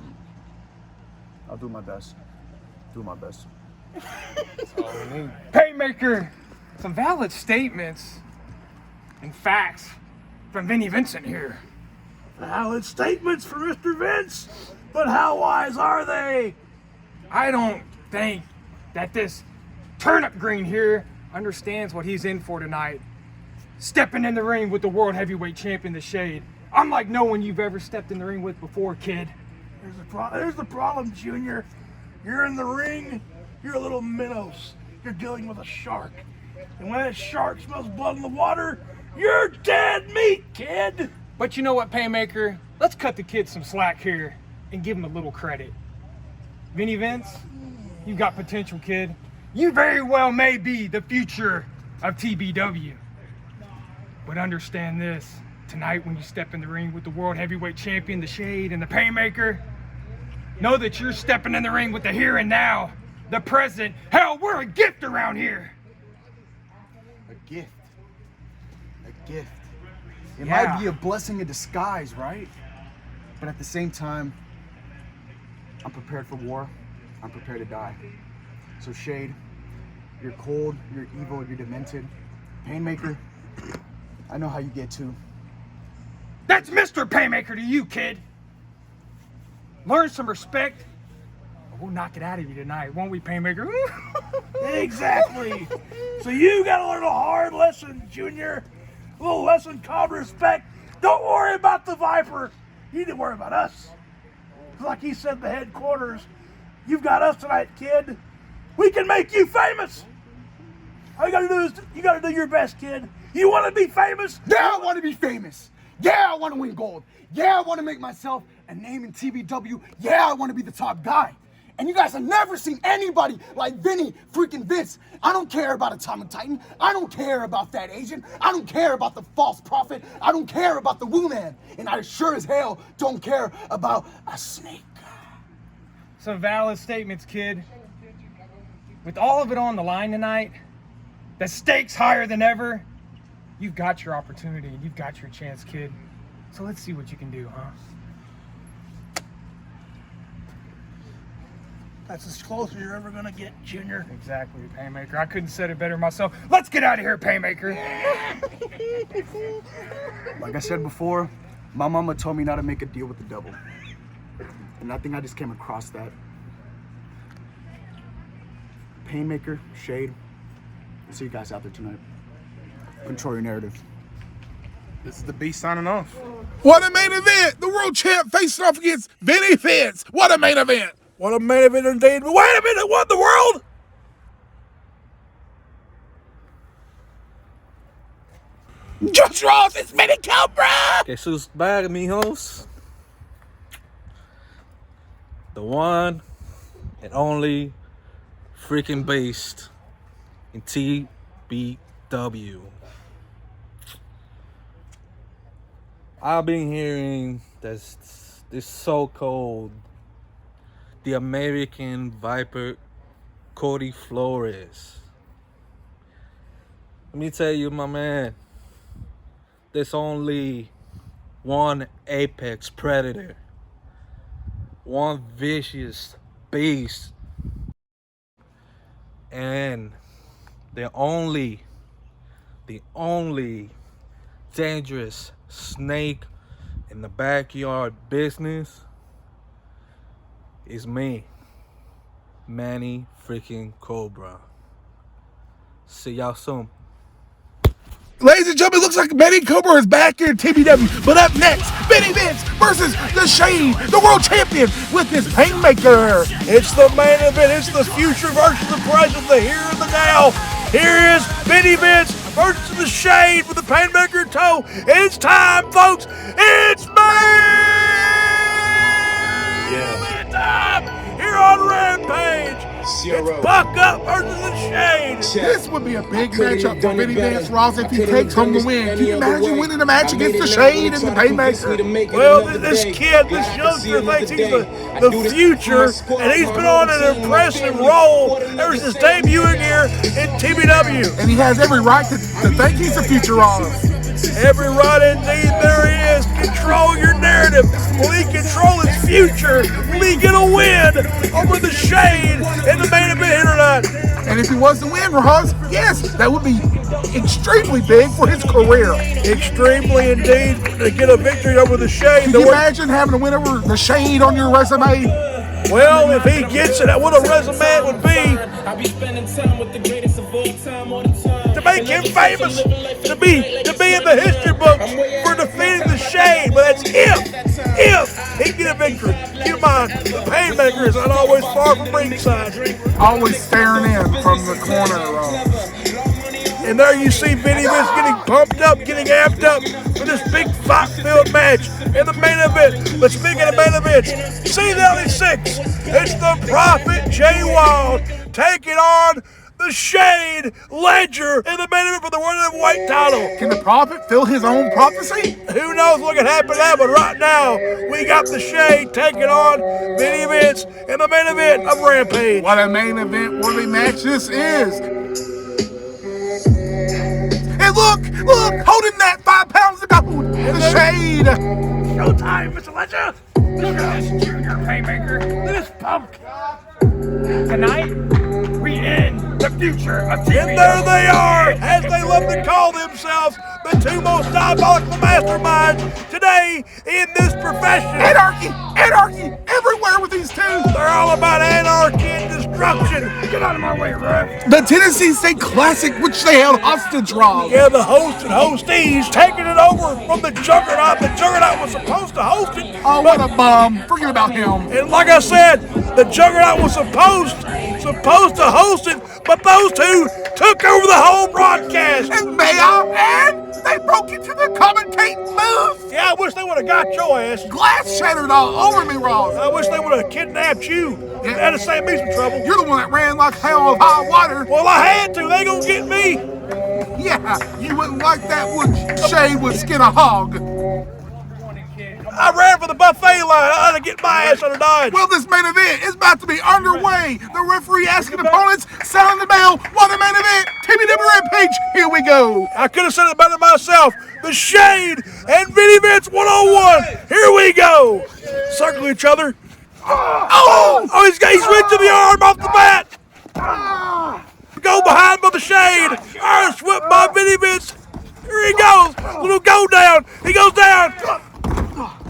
do my best. That's all we need. PainMaker, some valid statements and facts from Vinny Vincent here. Valid statements for Mr. Vince, but how wise are they? I don't think that this turnip green here understands what he's in for tonight. Stepping in the ring with the World Heavyweight Champion, the Shade. I'm like no one you've ever stepped in the ring with before, kid. There's the problem, Junior. You're in the ring, you're a little minnows. You're dealing with a shark. And when that shark smells blood in the water, you're dead meat, kid. But you know what, PainMaker? Let's cut the kid some slack here and give him a little credit. Vinny Vince, you've got potential, kid. You very well may be the future of TBW. But understand this, tonight when you step in the ring with the World Heavyweight Champion, the Shade, and the PainMaker, know that you're stepping in the ring with the here and now, the present. Hell, we're a gift around here. A gift. It might be a blessing in disguise, right? But at the same time, I'm prepared for war. I'm prepared to die. So Shade, you're cold, you're evil, you're demented. PainMaker, I know how you get to. That's Mr. PainMaker to you, kid. Learn some respect, or we'll knock it out of you tonight, won't we, PainMaker? Exactly. So you gotta learn a hard lesson, Junior. A little lesson called respect. Don't worry about the Viper. You need to worry about us. Like he said, the headquarters. You've got us tonight, kid. We can make you famous. All you gotta do is you gotta do your best, kid. You want to be famous? Yeah, I want to be famous. Yeah, I want to win gold. Yeah, I want to make myself a name in TBW. Yeah, I want to be the top guy. And you guys have never seen anybody like Vinny freaking Vince. I don't care about Atomic Titan. I don't care about that agent. I don't care about the false prophet. I don't care about the Woo Man. And I sure as hell don't care about a snake. Some valid statements, kid. With all of it on the line tonight, the stakes higher than ever, you've got your opportunity and you've got your chance, kid. So let's see what you can do, huh? That's as close as you're ever gonna get, Junior. Exactly, PainMaker. I couldn't have said it better myself. Let's get out of here, PainMaker. Like I said before, my mama told me not to make a deal with the devil. And I think I just came across that. PainMaker, Shade, I'll see you guys out there tonight. Control your narrative. This is the Beast signing off. What a main event! The world champ facing off against Vinny Fitz. What a main event! What a main event indeed. But wait a minute, what in the world? Josh Ross, it's Manny Kobra! Guess who's back, amigos? The one and only freaking beast in TBW. I've been hearing this so-called the American Viper Cody Flores. Let me tell you, my man, there's only one apex predator, one vicious beast, and the only dangerous snake in the backyard business is me, Manny freaking Kobra. See y'all soon. Ladies and gentlemen, it looks like Manny Kobra is back here in TBW. But up next, Vinny Vince versus the Shade, the world champion, with his PainMaker. It's the main event. It's the future versus the present, the here and the now. Here is Vinny Vince versus the Shade with the PainMaker toe. It's time, folks. It's main time here on Rampage. It's Buck Up versus the Shade. This would be a big matchup for Vinny Vince Ross if he takes home the win. Can you imagine winning a match against the Shade and the PainMaker? Well, this kid, this youngster thinks he's the future, and he's been on an impressive roll ever since debuting here in TBW. And he has every right to think he's the future on us. Every right indeed there is. Control your narrative. Will he control his future? Will he get a win over the Shade in the main event here tonight? And if he was to win, Ross, yes, that would be extremely big for his career. Extremely indeed to get a victory over the Shade. Can you imagine having a win over the Shade on your resume? Well, if he gets it, what a resume it would be. To make him famous, to be in the history books for defeating the Shade. But that's if he get a victory. Keep in mind, the PainMaker is not always far from ringside. Always staring in from the corner. And there you see Vinny Vince getting pumped up, getting amped up for this big fight-filled match in the main event. But speaking of main events, C96, it's the Prophet J. Wylde taking on the Shade Ledger in the main event for the World Heavyweight title. Can the Prophet fill his own prophecy? Who knows what can happen now, but right now, we got the Shade taking on Vinny Vince in the main event of Rampage. What a main event worthy match this is. And look, holding that 5 pounds of gold, the Shade. Showtime, Mr. Ledger. Look at this junior PainMaker. This punk. Tonight, we end the future of TV. And there they are, as they love to call themselves, the two most diabolical masterminds today in this profession. Anarchy everywhere with these two. They're all about anarchy and destruction. Get out of my way, ref. The Tennessee State Classic, which they held hostage, Rob. Yeah, the host and hostees taking it over from the Juggernaut. The Juggernaut was supposed to host it. Oh, what a bum. Forget about him. And like I said, the Juggernaut was supposed to host it, but those two took over the whole broadcast. And they broke into the commentating booth. Yeah, I wish they would have got your ass. Glass shattered all over me, Ross. I wish they would have kidnapped you. That'd have saved me some trouble. You're the one that ran like hell of high water. Well, I had to. They gonna get me. Yeah, you wouldn't like that, would you? Shade would skin a hog. I ran for the buffet line. I had to get my ass under Dodge. Well, this main event is about to be underway. The referee asking opponents, sound the bell. What a main event. TBW Rampage. Here we go. I could have said it better myself. The Shade and Vinny Vince 101. Here we go. Circle each other. Oh, he's ripped the arm off the bat. Go behind by the shade. Irish whip by Vinny Vince. Here he goes. Little go down. He goes down.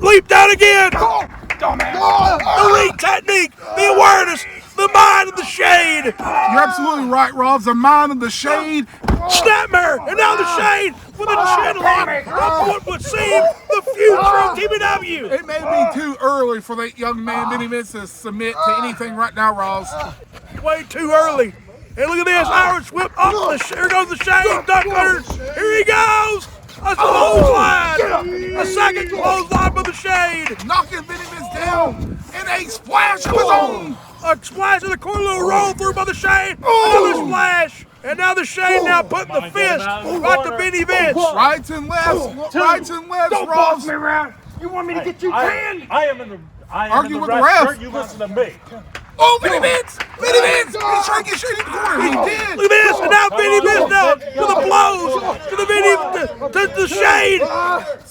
Leap down again. The lead technique, the awareness, the mind of the shade. You're absolutely right, Rob. The mind of the shade. Snapmare, and now the shade with a chin lock of what would seem the future of TBW. It may be too early for that young man, Vinny Vince, to submit to anything right now, Ross. Way too early. And look at this, Irish whip up. Here goes the shade, duck cutter. Here he goes. A clothesline. A second clothesline by the shade. Knocking Vinny Vince down in a splash of his own. A splash of the corner, little roll through by the shade. Another splash. And now the shade now putting the fist right to Vinny Vince. Rights and lefts, rights and lefts, Don't Ross. boss me around. You want me to get you canned? I am in the Argue with the red ref. shirt. You listen to me. Oh, Vinny Vince! Vinny Vince! He's trying to get Shade in the corner. He did. Look at this, and now Vinny Vince now to the blows, to the Vinny, to the shade.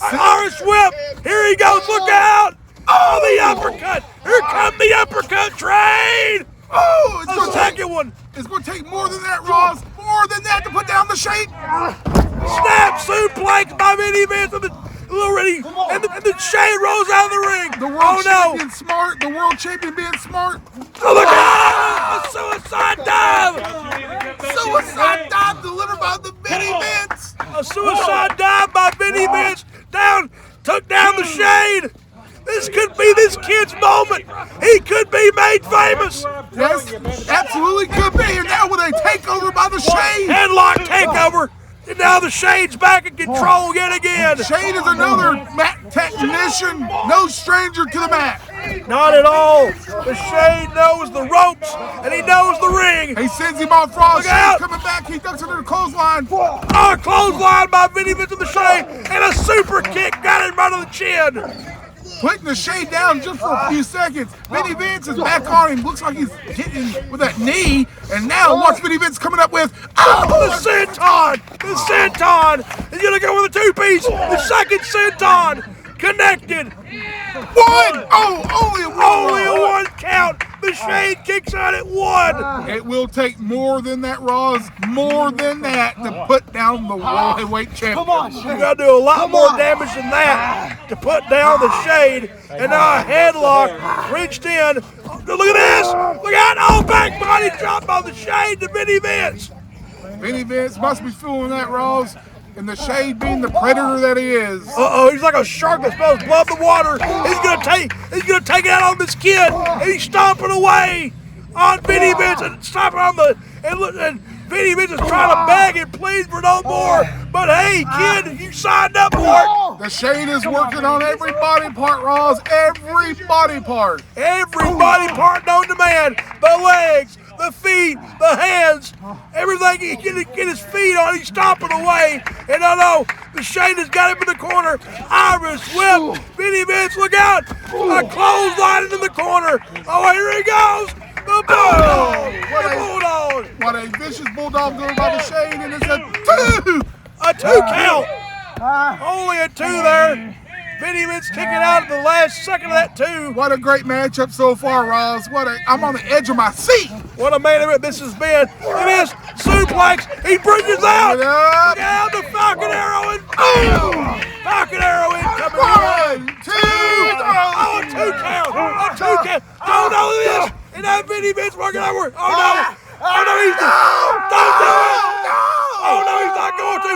Irish whip. Here he goes. Look out! Oh, the uppercut. Here come the uppercut train. Oh, it's The going to second take, one. it's going to take more than that, Ross. More than that to put down the Shade. Snap suplex by Vinny Vince and the shade rolls out of the ring. The world Oh no! champion smart. The world champion being smart. Oh, look out! A suicide dive! Suicide dive delivered by the Vinny Vince. A suicide dive by Vinny Vince. Took down the shade. This could be this kid's moment. He could be made famous. Yes, absolutely could be. And now with a takeover by the Shade. Headlock takeover. And now the shade's back in control yet again. Shade is another mat technician. No stranger to the mat. Not at all. The shade knows the ropes and he knows the ring. He sends him off Raw. Look out. Shade's coming back. He ducks under the clothesline. Oh, a clothesline by Vinny Vince of the shade and a super kick got him right on the chin. Putting the Shade down just for a few seconds. Vinny Vince is back on him. Looks like he's hitting with that knee. And now what's Vinny Vince coming up with? Oh, the senton! The senton! He's gonna go with a two-piece. The second senton connected. One! Oh, only a one. Only a one count. The shade kicks out at one. It will take more than that, Ross. More than that to put down the World Heavyweight Champion. You gotta do a lot more damage than that to put down the shade. And now a headlock reached in. Look at this! Look out! Oh, back body drop on the shade to Vinny Vince. Vinny Vince must be feeling that, Ross. And the Shade being the predator that he is. Uh-oh, he's like a shark that smells blood in the water. He's gonna take it out on this kid. And he's stomping away on Vinny Vince and stomping on and Vinny Vince is trying to beg and plead for no more. But hey, kid, you signed up for it. The Shade is working on every body part, Ross. Every body part. Every body part known to man. The legs, the feet, the hands, everything he can get his feet on, he's stomping away. And I know the Shade has got him in the corner. Irish whip. Vinny Vince, look out. A clothesline into the corner. Oh, here he goes. The Bulldog. The Bulldog. What a vicious Bulldog going by the Shade, and it's a two. A two count. Only a two there. Vinny Vince kicking out at the last second of that two. What a great matchup so far, Ross. I'm on the edge of my seat. What a main event this has been. Look at this suplex. He bridges out. Look out, the Falcon Arrow and boom! Falcon Arrow incoming. 1, 2, 3. Oh, a two count. A two count. Oh no, this. And that Vinny Vince working over. Oh no. Oh no, he's don't do it. Oh no, he's not going to.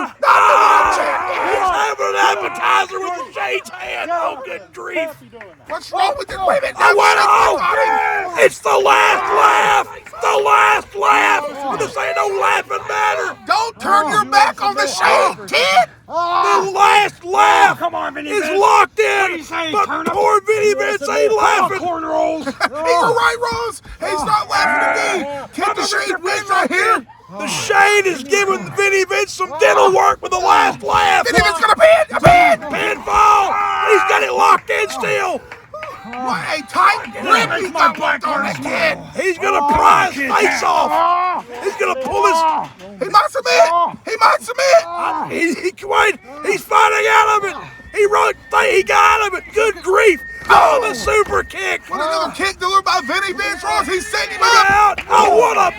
He's having an appetizer with the Shade's hand. Oh, good grief. What's wrong with this? Wait a minute. I want to. It's the last laugh. The last laugh. I'm just saying, no laughing matter. Don't turn your back on the Shade, kid. The last laugh Come on, Vinny is Vince. locked What do in. you say, But turn up? poor Vinny Vince ain't laughing. Corner rolls. You're right, Ross. He's not laughing at me. Can the Shade win right here? The Shade is giving Vinny Vince some dental work with the last laugh. Vinny Vince gonna pin. A pin. Pinfall. He's got it locked in still. What a tight grip he got locked on that kid. He's gonna pry his face off. He's gonna pull his. He might submit. He might submit. Wait, he's fighting out of it. He got him, but good grief. Oh, the super kick. What another kick delivered by Vinny Vince Ross. He's setting him up. Out. Oh, what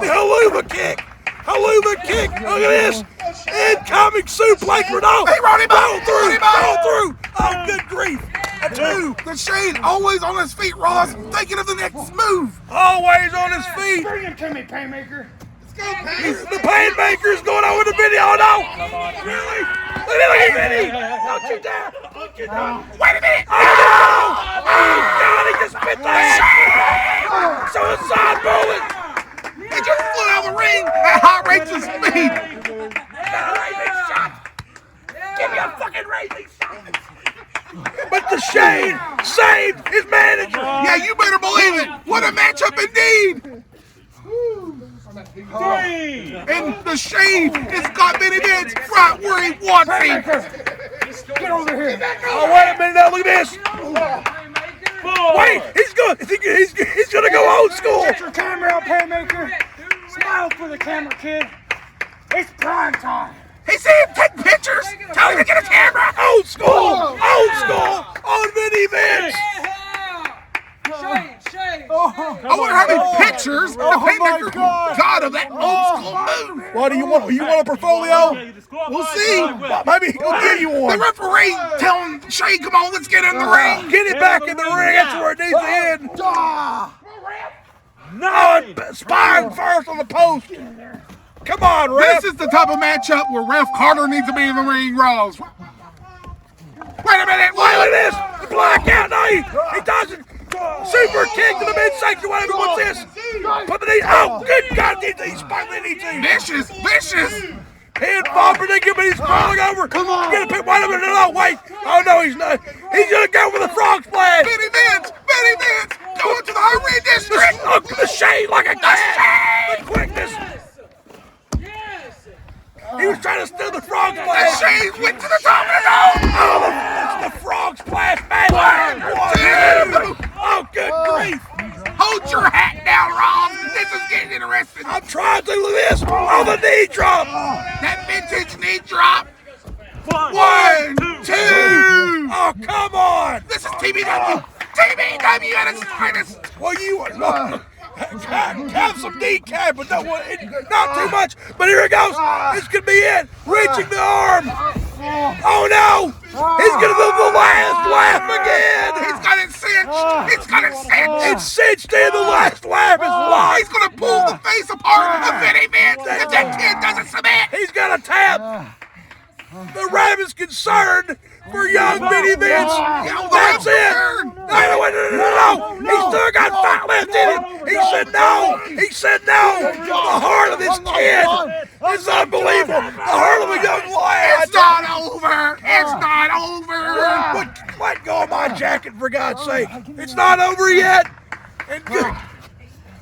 the haluva kick. Haluva kick. Look at this. Incoming suplex for no. He rode him out. Roll through. Oh, good grief. A 2. The Shane always on his feet, Ross, thinking of the next move. Always on his feet. Bring him to me, PainMaker. The PainMaker's going over the video. Oh, no. Really? Look at Vinny. Don't you dare. Wait a minute. Oh, God, he just bit the head. Suicide bullet. He just flew out of the ring at high rates of speed. Give me a fucking racing shot. But the Shane saved his manager. Yeah, you better believe it. What a matchup indeed. 3. And the Shane has got Vinny Vince right where he wants him. Get over here. Oh, wait a minute now. Look at this. Wait, he's gonna go old school. Get your camera out, PainMaker. Smile for the camera, kid. It's prime time. He see him take pictures. Tell him to get a camera. Old school on Vinny Vince. Shane. I wonder how many pictures the PainMaker got of that old school move. What do you want? You want a portfolio? We'll see. Maybe he'll give you The one. referee telling Shane, come on, let's get in the ring. Get it back in the ring. That's where it needs to end. No, spine first on the post. Come on, ref. This is the type of matchup where Ref Carter needs to be in the ring, Ross. Wait a minute. Look at this. The blackout. No, he doesn't. Super kick to the midsection. Whatever. What's this? Put the knee. Oh, good God. He's spinning the knee. Vicious. Pin ball predicament. He's crawling over. Come on. Get a pin. Wait a minute. No, wait. Oh, no, he's not. He's going to go for the frog splash. Vinny Vince. Going to the high ring district. Look at the shade like a cat. The quickness. He was trying to steal the frog splash. The Shane went to the top of the dome. Oh, the frog splash, man. 1, 2. Oh, good grief. Hold your hat down, Ross. This is getting interesting. I'm trying to do this. Oh, the knee drop. That vintage knee drop. 1, 2. Oh, come on. This is TBW. TBW at its finest. Well, you have some decaf, but not too much. But here it goes. This could be it. Reaching the arm. Oh, no. He's going to do the last laugh again. He's got it cinched. It's cinched in. The last laugh is locked. He's going to pull the face apart of Vinny Vince if that kid doesn't submit. He's got a tap. The ref is concerned for young Vinny Vince. That's it. No. He's still got fight left in him. He said no. The heart of this kid is unbelievable. The heart of a young lad. It's not over. Let go of my jacket, for God's sake. It's not over yet. And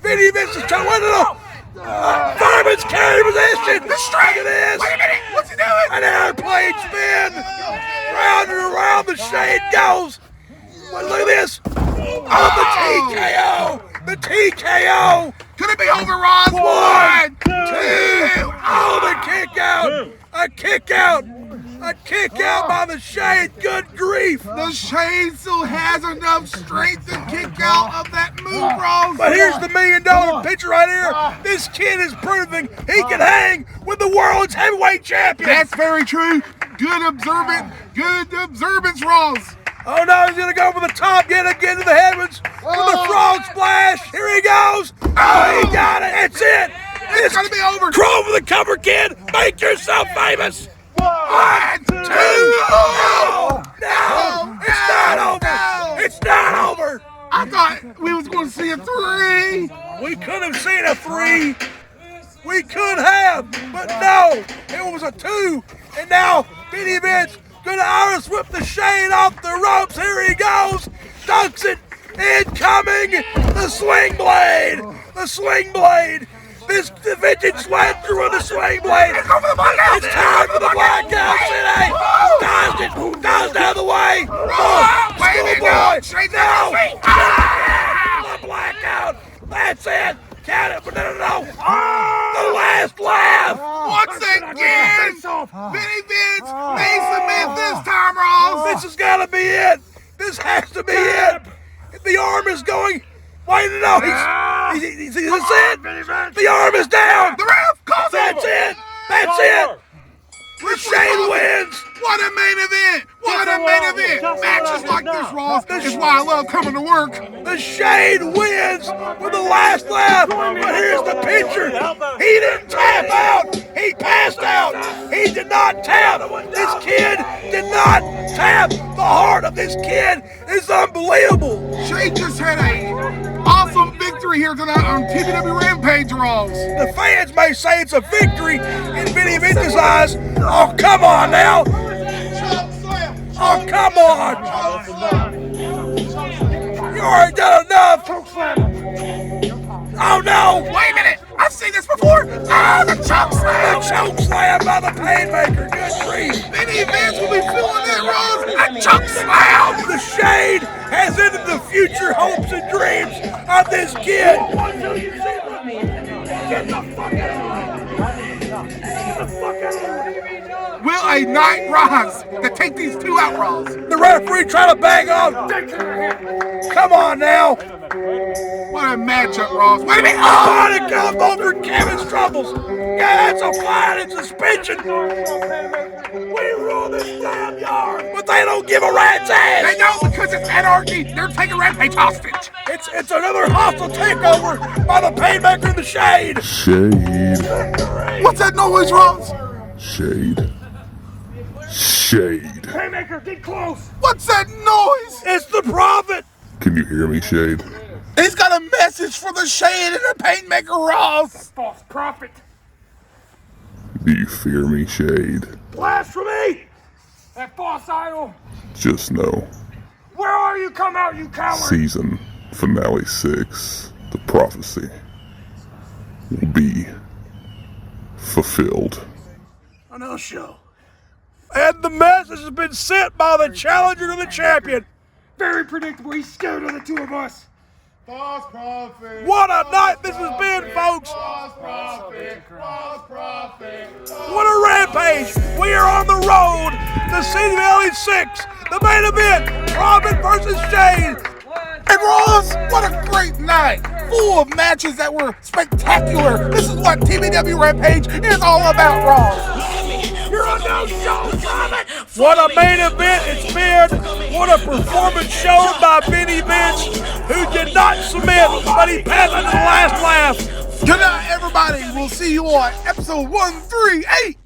Vinny Vince is trying to Fireman's carry position. The strike. Look at this. Wait a minute. What's he doing? An airplane spin. Round and around the shade goes. But look at this. Oh, the TKO. The TKO. Could it be over, Ross? 1, 2. 2. Oh, the kick out. A kick out. A kick out by the Shade. Good grief. The Shade still has enough strength to kick out of that move, Ross. But here's the $1 million picture right here. This kid is proving he can hang with the world's heavyweight champion. That's very true. Good observance, Ross. Oh no, he's gonna go for the top yet again to the heavens with the frog splash. Here he goes. Oh, he got it. It's it. It's gonna be over. Crawl for the cover, kid. Make yourself famous. 1, 2. No, it's not over. It's not over. I thought we was going to see a 3. We could have seen a 3. We could have, but no, it was a 2. And now Vinny Vince gonna Irish whip the Shane off the ropes. Here he goes. Dunks it. Incoming. The swing blade. The swing blade. This vintage sledger with the swing blade. It's time for the blackout, City. Dodged it. Dodged out of the way. Schoolboy. No. The blackout. That's it. Count it. No. The last laugh. Once again, Vinny Vince may submit this time, Ross. This has got to be it. This has to be it. The arm is going. Wait, no, he's it. The arm is down. The ref calls That's it. That's it. The Shane wins. What a main event! What a main event! Matches like this, Ross. This is why I love coming to work. The Shane wins with the last laugh. But here's the picture. He didn't tap out. He passed out. He did not tap. This kid did not tap. The heart of this kid is unbelievable. Shane just had a awesome victory here tonight on TBW Rampage, Ross. The fans may say it's a victory in Vinny Vince's eyes. Oh, come on now. Oh, come on! You already done enough! Oh no! Wait a minute! I've seen this before! Oh, the choke slam! The choke slam by the PainMaker! Good grief! Many events will be feeling that, Rose! A choke slam! The shade has ended the future hopes and dreams of this kid! Get the fuck out of here! Will a night rise to take these two out, Ross? The referee trying to bang on. Come on now. What a matchup, Ross. Wait a minute. Oh, and it comes over Kevin's troubles. Yeah, that's a fine and suspension. We rule this damn yard, but they don't give a rat's ass. They don't because it's anarchy. They're taking Rampage hostage. It's another hostile takeover by the PainMaker in the shade. Shade. What's that noise, Ross? Shade. Shade. PainMaker, get close. What's that noise? It's the Prophet. Can you hear me, Shade? He's got a message for the Shade and the PainMaker, Ross. False prophet. Do you fear me, Shade? Blasphemy. That false idol. Just know. Where are you? Come out, you coward. Season finale 6, the prophecy, will be fulfilled. On our show. And the message has been sent by the challenger to the champion. Very predictable. He's scared of the two of us. False prophet. What a night this has been, folks. False prophet. False prophet. What a rampage. We are on the road to CBW 6. The main event, Prophet versus Shade. And Ross, what a great night. Full of matches that were spectacular. This is what TBW Rampage is all about, Ross. You're on no show, Prophet. What a main event it's been. What a performance shown by Vinny Vince, who did not submit, but he passed on the last laugh. Good night, everybody. We'll see you on episode 138.